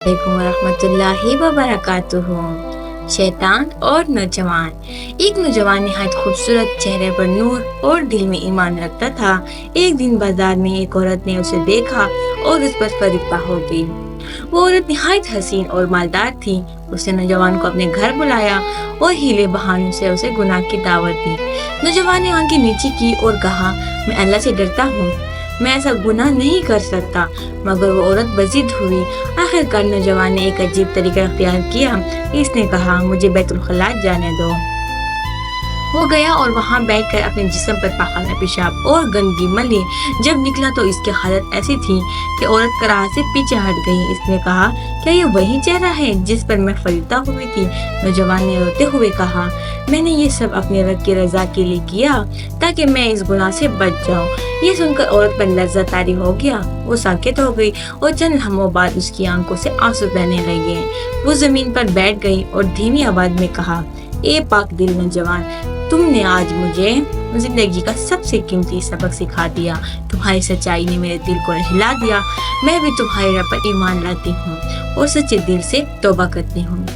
वालेकुम वरहमतुल्लाहि वबरकातुहू। शैतान और नौजवान। एक नौजवान निहायत खूबसूरत, चेहरे पर नूर और दिल में ईमान रखता था। एक दिन बाजार में एक औरत ने उसे देखा और उस पर फरिश्ता हो गई। वो औरत निहायत हसीन और मालदार थी। उसने नौजवान को अपने घर बुलाया और हीले बहानों से उसे गुनाह की दावत दी। नौजवान ने आंखें नीची की और कहा, मैं अल्लाह से डरता हूँ, मैं ऐसा गुनाह नहीं कर सकता। मगर वो औरत बजिद हुई। आखिरकार नौजवान ने एक अजीब तरीका अख्तियार किया। इसने कहा, मुझे बैतुल खला जाने दो। वो गया और वहाँ बैठकर अपने जिस्म पर पाखाना, पेशाब और गंदगी मली। जब निकला तो इसकी हालत ऐसी थी कि औरत कराह से पीछे हट गई। इसने कहा, क्या ये वही चेहरा है जिस पर मैं फरीदा हुई थी? नौजवान ने रोते हुए कहा, मैंने ये सब अपने रब की रजा के लिए किया ताकि मैं इस गुनाह से बच जाऊं। ये सुनकर औरत पर लज्जत तारी हो गया। वो साकित हो गई और चंद लम्हों बाद उसकी आंखों से आंसू बहने लगे। वो जमीन पर बैठ गई और धीमी आवाज में कहा, ए पाक दिल नौजवान, तुमने आज मुझे जिंदगी का सबसे कीमती सबक सिखा दिया। तुम्हारी सच्चाई ने मेरे दिल को हिला दिया। मैं भी तुम्हारे रब पर ईमान लाती हूँ और सच्चे दिल से तौबा करती हूँ।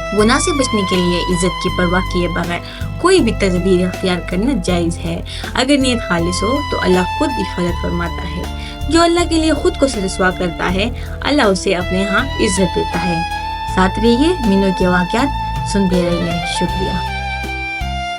गुनाह से बचने के लिए इज्जत की परवाह किए बगैर कोई भी तदबीर इख्तियार करना जायज़ है। अगर नीयत खालिस हो तो अल्लाह खुद हिफाजत फरमाता है। जो अल्लाह के लिए खुद को रसवा करता है, अल्लाह उसे अपने यहाँ इज्जत देता है। साथ रहिए, मीनू के वाक़यात सुनते रहिए। शुक्रिया।